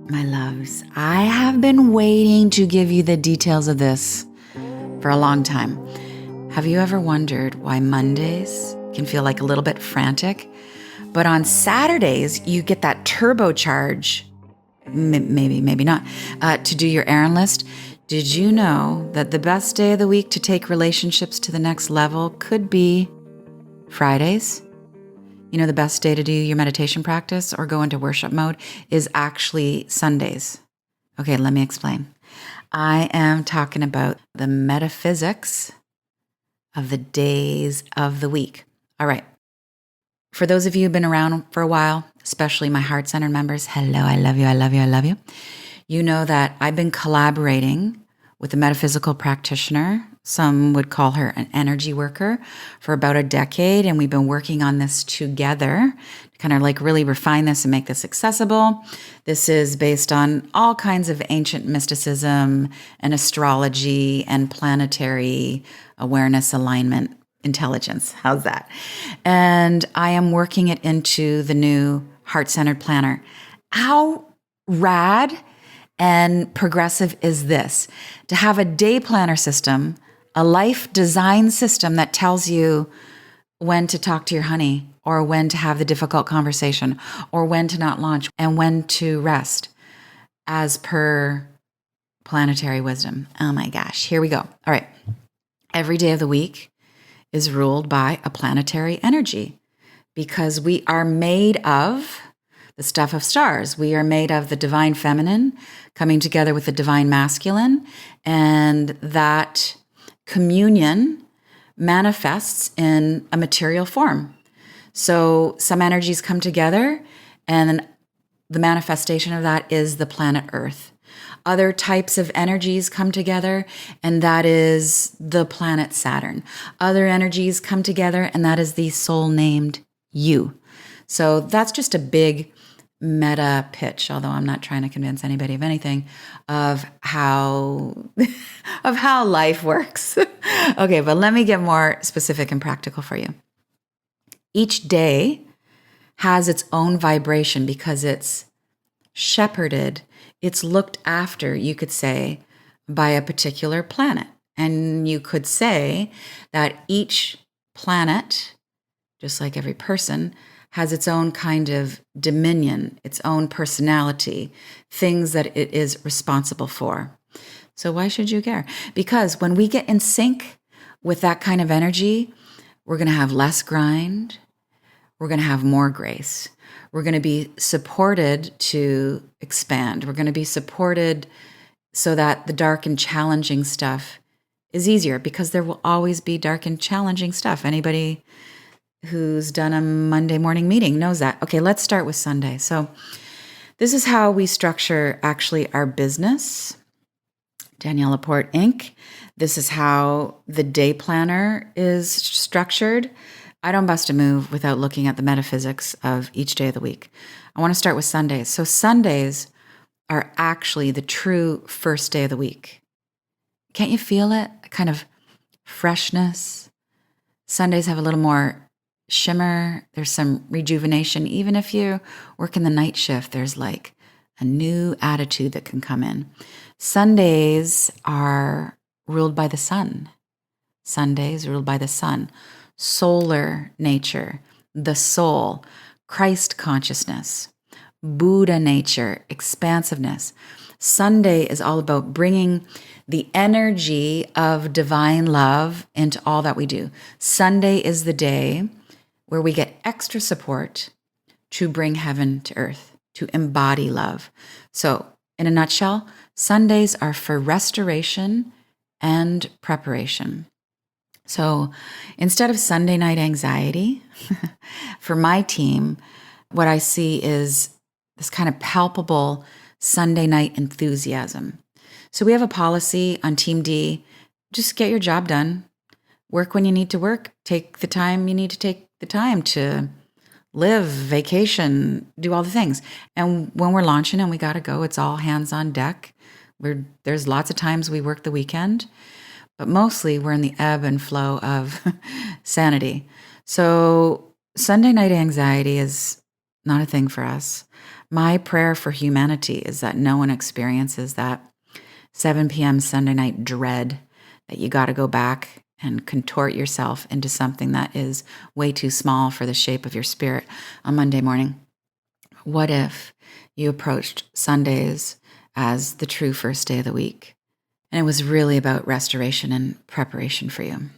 My loves, I have been waiting to give you the details of this for a long time. Have you ever wondered why Mondays can feel like a little bit frantic, but on Saturdays you get that turbocharge, maybe not, to do your errand list? Did you know that the best day of the week to take relationships to the next level could be Fridays? You know, the best day to do your meditation practice or go into worship mode is actually Sundays. Okay, let me explain. I am talking about the metaphysics of the days of the week. All right. For those of you who've been around for a while, especially my heart centered members, hello, I love you, I love you, I love you. You know that I've been collaborating with a metaphysical practitioner. Some would call her an energy worker for about a decade. And we've been working on this together to kind of like really refine this and make this accessible. This is based on all kinds of ancient mysticism and astrology and planetary awareness, alignment, intelligence. How's that? And I am working it into the new heart-centered planner. How rad and progressive is this? To have a day planner system, a life design system that tells you when to talk to your honey or when to have the difficult conversation or when to not launch and when to rest as per planetary wisdom. Oh my gosh, here we go. All right. Every day of the week is ruled by a planetary energy because we are made of the stuff of stars. We are made of the divine feminine coming together with the divine masculine, and that communion manifests in a material form. So some energies come together, and the manifestation of that is the planet Earth. Other types of energies come together, and that is the planet Saturn. Other energies come together, and that is the soul named you. So that's just a big meta pitch, although I'm not trying to convince anybody of anything, of how of how life works. Okay, but let me get more specific and practical for you. Each day has its own vibration because it's shepherded, it's looked after, you could say, by a particular planet. And you could say that each planet, just like every person, has its own kind of dominion, its own personality, things that it is responsible for. So why should you care? Because when we get in sync with that kind of energy, we're going to have less grind. We're going to have more grace. We're going to be supported to expand. We're going to be supported so that the dark and challenging stuff is easier, because there will always be dark and challenging stuff. Anybody who's done a Monday morning meeting knows that. Okay, let's start with Sunday. So this is how we structure actually our business, Danielle Laporte Inc. This is how the day planner is structured. I don't bust a move without looking at the metaphysics of each day of the week. I want to start with Sundays. So Sundays are actually the true first day of the week. Can't you feel it? A kind of freshness. Sundays have a little more shimmer. There's some rejuvenation. Even if you work in the night shift, there's like a new attitude that can come in. Sundays are ruled by the sun. Sundays ruled by the sun. Solar nature, the soul, Christ consciousness, Buddha nature, expansiveness. Sunday is all about bringing the energy of divine love into all that we do. Sunday is the day where we get extra support to bring heaven to earth, to embody love. So, in a nutshell, Sundays are for restoration and preparation. So, instead of Sunday night anxiety, for my team, what I see is this kind of palpable Sunday night enthusiasm. So, we have a policy on Team D: just get your job done, work when you need to work, take the time you need to take the time to live, vacation, do all the things. And when we're launching and we got to go, it's all hands on deck. There's lots of times we work the weekend, but mostly we're in the ebb and flow of sanity. So Sunday night anxiety is not a thing for us. My prayer for humanity is that no one experiences that 7 p.m. Sunday night dread that you got to go back and contort yourself into something that is way too small for the shape of your spirit on Monday morning. What if you approached Sundays as the true first day of the week, and it was really about restoration and preparation for you?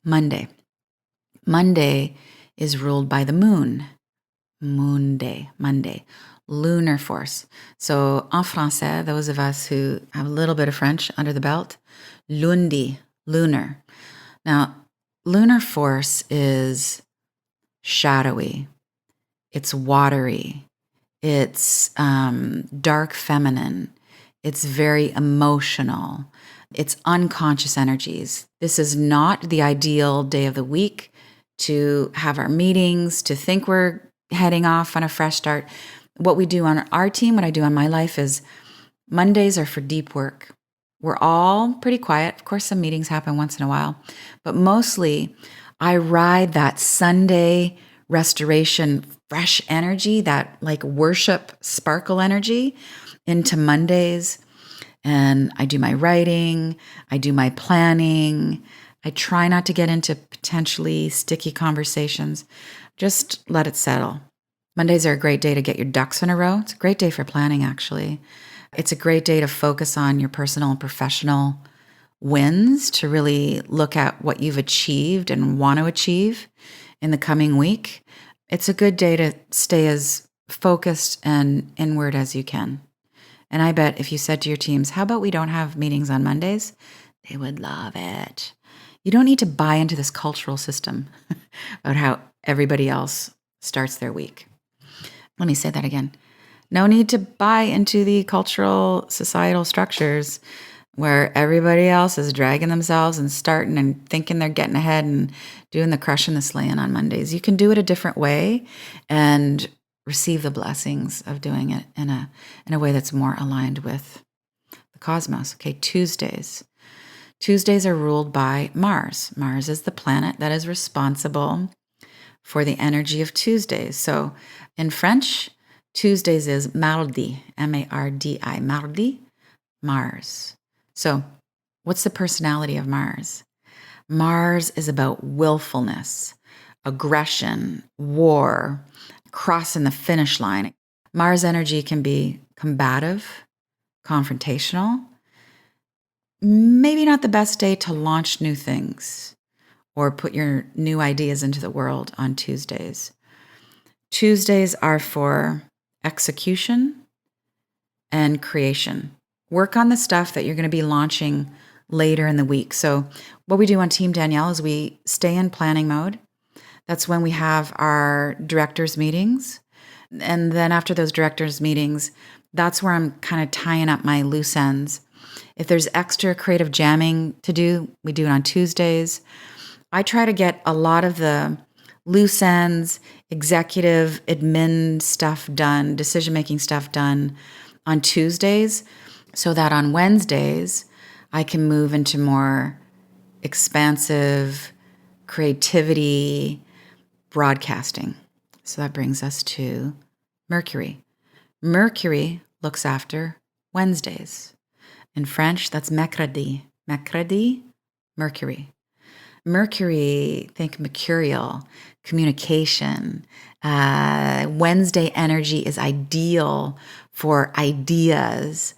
Monday. Monday is ruled by the moon. Monday, lunar force. So en français, those of us who have a little bit of French under the belt, lundi, lunar. Now, lunar force is shadowy. It's watery. It's dark feminine. It's very emotional. It's unconscious energies. This is not the ideal day of the week to have our meetings, to think we're heading off on a fresh start. What we do on our team, what I do on my life is Mondays are for deep work. We're all pretty quiet. Of course, some meetings happen once in a while, but mostly I ride that Sunday restoration, fresh energy, that like worship sparkle energy into Mondays. And I do my writing, I do my planning. I try not to get into potentially sticky conversations. Just let it settle. Mondays are a great day to get your ducks in a row. It's a great day for planning, actually. It's a great day to focus on your personal and professional wins, to really look at what you've achieved and want to achieve in the coming week. It's a good day to stay as focused and inward as you can. And I bet if you said to your teams, how about we don't have meetings on Mondays? They would love it. You don't need to buy into this cultural system about how everybody else starts their week. Let me say that again. No need to buy into the cultural societal structures where everybody else is dragging themselves and starting and thinking they're getting ahead and doing the crushing the slaying on Mondays. You can do it a different way and receive the blessings of doing it in a way that's more aligned with the cosmos. Okay, Tuesdays. Tuesdays are ruled by Mars. Mars is the planet that is responsible for the energy of Tuesdays. So in French, Tuesdays is mardi, M-A-R-D-I, mardi, Mars. So what's the personality of Mars? Mars is about willfulness, aggression, war, crossing the finish line. Mars energy can be combative, confrontational, maybe not the best day to launch new things or put your new ideas into the world on Tuesdays. Tuesdays are for execution and creation. Work on the stuff that you're going to be launching later in the week. So what we do on Team Danielle is we stay in planning mode. That's when we have our directors meetings. And then after those directors meetings, that's where I'm kind of tying up my loose ends. If there's extra creative jamming to do, we do it on Tuesdays. I try to get a lot of the loose ends, executive, admin stuff done, decision-making stuff done on Tuesdays, so that on Wednesdays, I can move into more expansive creativity broadcasting. So that brings us to Mercury. Mercury looks after Wednesdays. In French, that's mercredi. Mercredi, Mercury. Mercury, think mercurial, communication. Wednesday energy is ideal for ideas,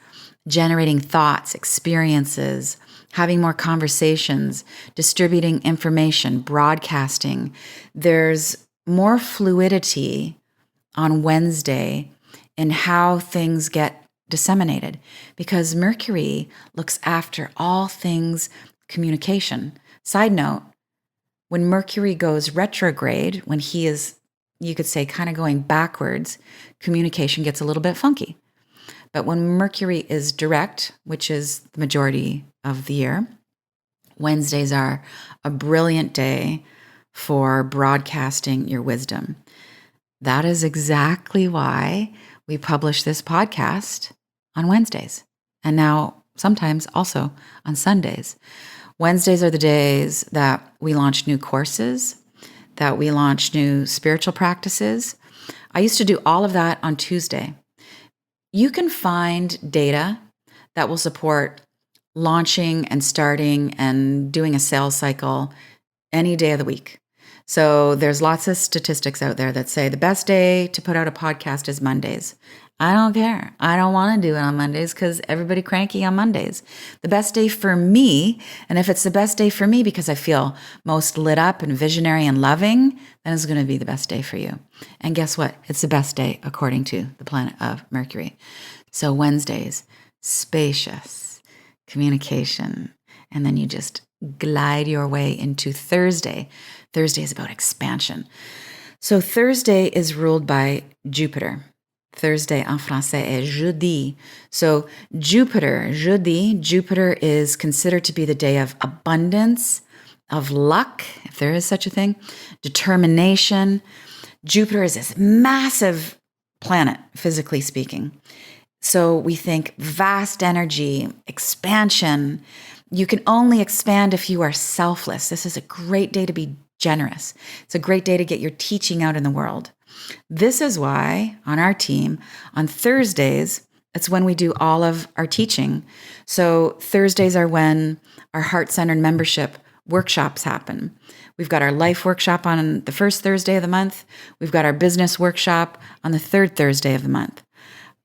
generating thoughts, experiences, having more conversations, distributing information, broadcasting. There's more fluidity on Wednesday in how things get disseminated because Mercury looks after all things communication. Side note, when Mercury goes retrograde, when he is, you could say, kind of going backwards, communication gets a little bit funky. But when Mercury is direct, which is the majority of the year, Wednesdays are a brilliant day for broadcasting your wisdom. That is exactly why we publish this podcast on Wednesdays. And now sometimes also on Sundays. Wednesdays are the days that we launch new courses, that we launch new spiritual practices. I used to do all of that on Tuesday. You can find data that will support launching and starting and doing a sales cycle any day of the week. So there's lots of statistics out there that say the best day to put out a podcast is Mondays. I don't care. I don't want to do it on Mondays because everybody cranky on Mondays. The best day for me, and if it's the best day for me because I feel most lit up and visionary and loving, then it's going to be the best day for you. And guess what? It's the best day according to the planet of Mercury. So Wednesdays, spacious, communication, and then you just glide your way into Thursday. Thursday is about expansion. So Thursday is ruled by Jupiter. Thursday en français est jeudi. So Jupiter is considered to be the day of abundance, of luck, if there is such a thing, determination. Jupiter is this massive planet, physically speaking. So we think vast energy, expansion. You can only expand if you are selfless. This is a great day to be generous. It's a great day to get your teaching out in the world. This is why on our team, on Thursdays, it's when we do all of our teaching. So Thursdays are when our heart-centered membership workshops happen. We've got our life workshop on the first Thursday of the month. We've got our business workshop on the third Thursday of the month.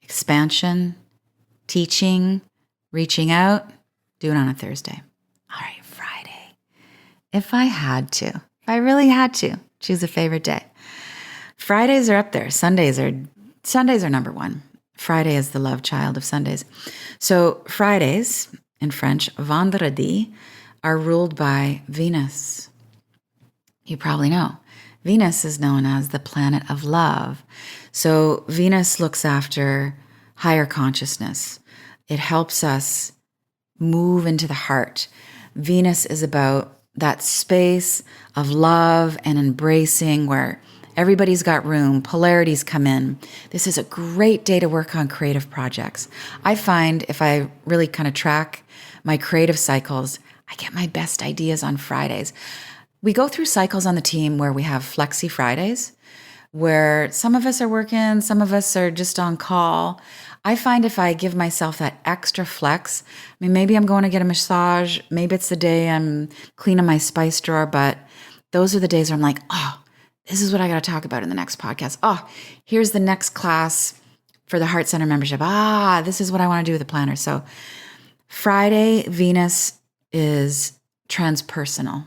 Expansion, teaching, reaching out, do it on a Thursday. All right, Friday. If I really had to choose a favorite day. Fridays are up there. Sundays are number one. Friday is the love child of Sundays. So Fridays, in French, vendredi, are ruled by Venus. You probably know. Venus is known as the planet of love. So Venus looks after higher consciousness. It helps us move into the heart. Venus is about that space of love and embracing where everybody's got room, polarities come in. This is a great day to work on creative projects. I find if I really kind of track my creative cycles, I get my best ideas on Fridays. We go through cycles on the team where we have Flexi Fridays, where some of us are working, some of us are just on call. I find if I give myself that extra flex, maybe I'm going to get a massage, maybe it's the day I'm cleaning my spice drawer, but those are the days where I'm like, oh, this is what I got to talk about in the next podcast. Oh, here's the next class for the Heart Center membership. This is what I want to do with the planner. So Friday, Venus is transpersonal.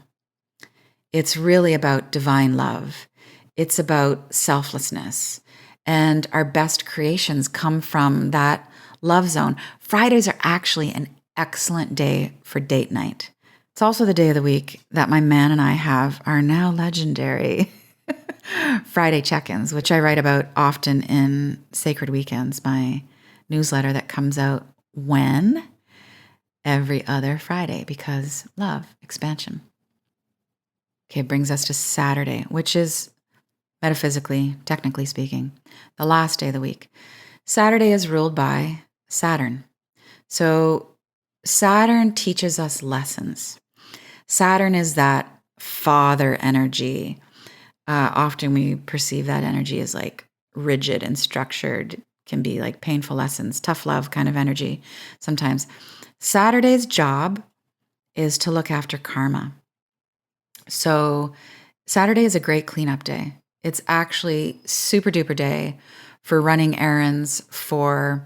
It's really about divine love. It's about selflessness. And our best creations come from that love zone. Fridays are actually an excellent day for date night. It's also the day of the week that my man and I have our now legendary Friday check-ins, which I write about often in Sacred Weekends, my newsletter that comes out every other Friday, because love, expansion. Okay, it brings us to Saturday, which is metaphysically, technically speaking, the last day of the week. Saturday is ruled by Saturn. So Saturn teaches us lessons. Saturn is that father energy. Often we perceive that energy as like rigid and structured, can be like painful lessons, tough love kind of energy sometimes. Saturday's job is to look after karma. So Saturday is a great cleanup day. It's actually super duper day for running errands, for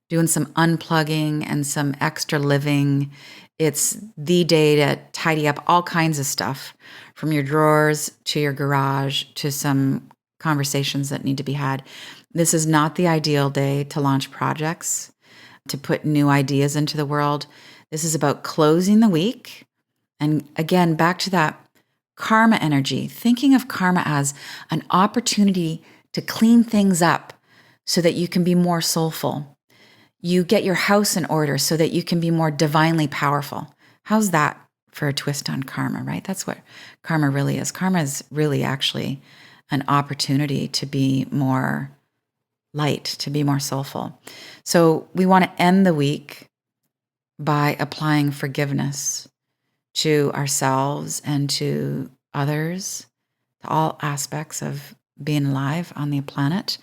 doing some unplugging and some extra living. It's the day to tidy up all kinds of stuff, from your drawers to your garage to some conversations that need to be had. This is not the ideal day to launch projects, to put new ideas into the world. This is about closing the week. And again, back to that karma energy, thinking of karma as an opportunity to clean things up so that you can be more soulful. You get your house in order so that you can be more divinely powerful. How's that for a twist on karma, right? That's what karma really is. Karma is really actually an opportunity to be more light, to be more soulful. So we want to end the week by applying forgiveness to ourselves and to others, to all aspects of being alive on the planet.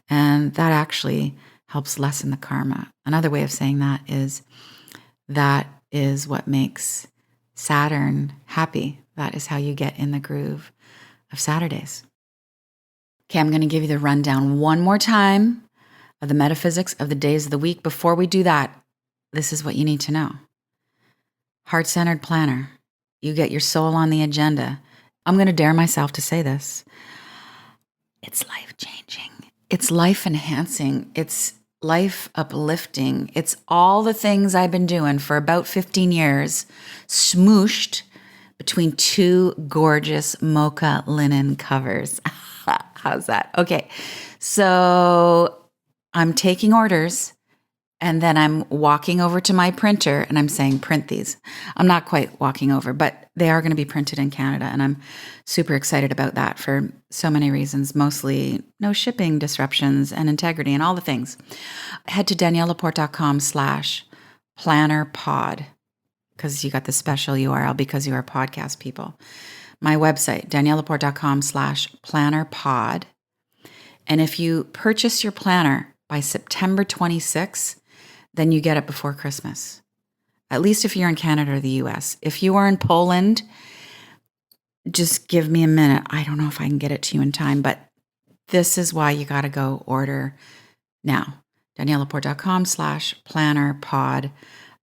And that actually helps lessen the karma. Another way of saying that is what makes Saturn happy. That is how you get in the groove of Saturdays. Okay, I'm going to give you the rundown one more time of the metaphysics of the days of the week. Before we do that, this is what you need to know. Heart-centered planner. You get your soul on the agenda. I'm going to dare myself to say this. It's life-changing. It's life-enhancing. It's life-uplifting. It's all the things I've been doing for about 15 years, smooshed between two gorgeous mocha linen covers. How's that? Okay, so I'm taking orders, and then I'm walking over to my printer and I'm saying, print these. I'm not quite walking over, but they are going to be printed in Canada, and I'm super excited about that for so many reasons, mostly no shipping disruptions and integrity and all the things. Head to daniellelaporte.com/plannerpod, because you got the special URL because you are podcast people. My website, daniellelaporte.com/plannerpod. And if you purchase your planner by September 26th, then you get it before Christmas. At least if you're in Canada or the US. If you are in Poland, just give me a minute. I don't know if I can get it to you in time, but this is why you got to go order now. daniellelaporte.com/plannerpod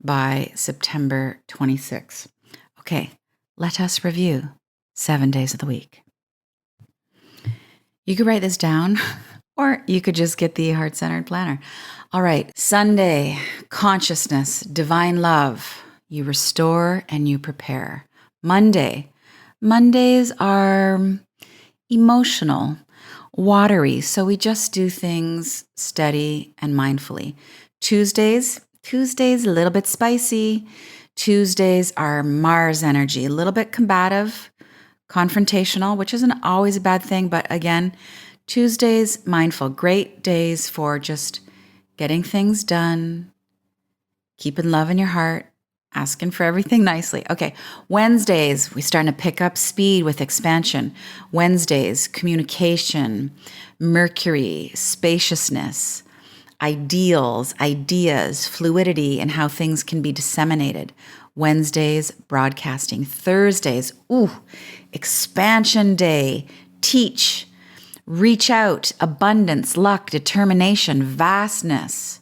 by September 26th. Okay, let us review 7 days of the week. You could write this down, or you could just get the heart-centered planner. All right, Sunday, consciousness, divine love. You restore and you prepare. Mondays are emotional, watery, so we just do things steady and mindfully. Tuesdays, a little bit spicy. Tuesdays are Mars energy, a little bit combative, confrontational, which isn't always a bad thing, but again, Tuesdays, mindful. Great days for just getting things done, keeping love in your heart, asking for everything nicely. Okay, Wednesdays, we're starting to pick up speed with expansion. Wednesdays, communication, Mercury, spaciousness, ideals, ideas, fluidity, and how things can be disseminated. Wednesdays, broadcasting. Thursdays, expansion day, teach, reach out, abundance, luck, determination, vastness.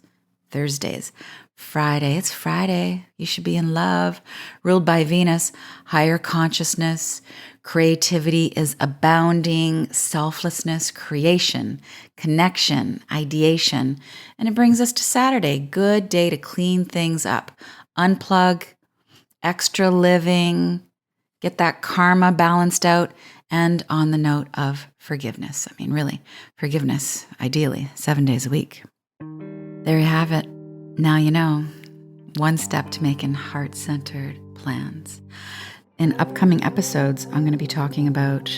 Thursdays. Friday, it's Friday. You should be in love. Ruled by Venus, higher consciousness. Creativity is abounding. Selflessness, creation, connection, ideation. And it brings us to Saturday. Good day to clean things up. Unplug, extra living, get that karma balanced out. And on the note of forgiveness. I mean, really, forgiveness, ideally, 7 days a week. There you have it. Now you know. One step to making heart-centered plans. In upcoming episodes, I'm going to be talking about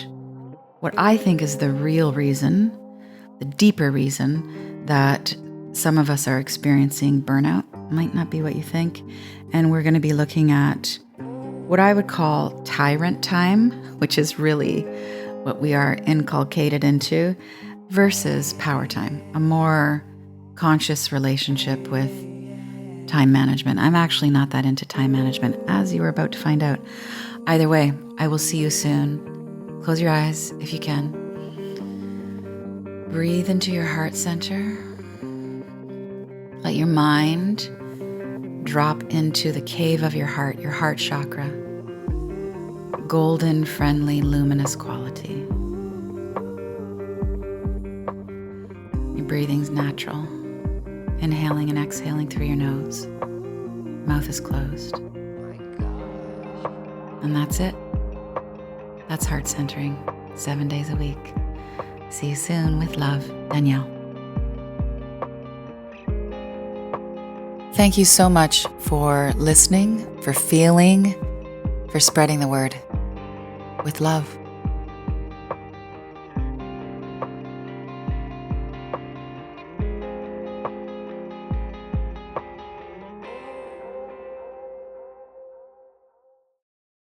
what I think is the real reason, the deeper reason that some of us are experiencing burnout. Might not be what you think. And we're going to be looking at what I would call tyrant time, which is really what we are inculcated into, versus power time, a more conscious relationship with time management. I'm actually not that into time management, as you were about to find out. Either way, I will see you soon. Close your eyes if you can. Breathe into your heart center. Let your mind drop into the cave of your heart chakra. Golden, friendly, luminous quality. Your breathing's natural. Inhaling and exhaling through your nose. Mouth is closed. And that's it. That's heart centering, 7 days a week. See you soon with love, Danielle. Thank you so much for listening, for feeling, for spreading the word. With love.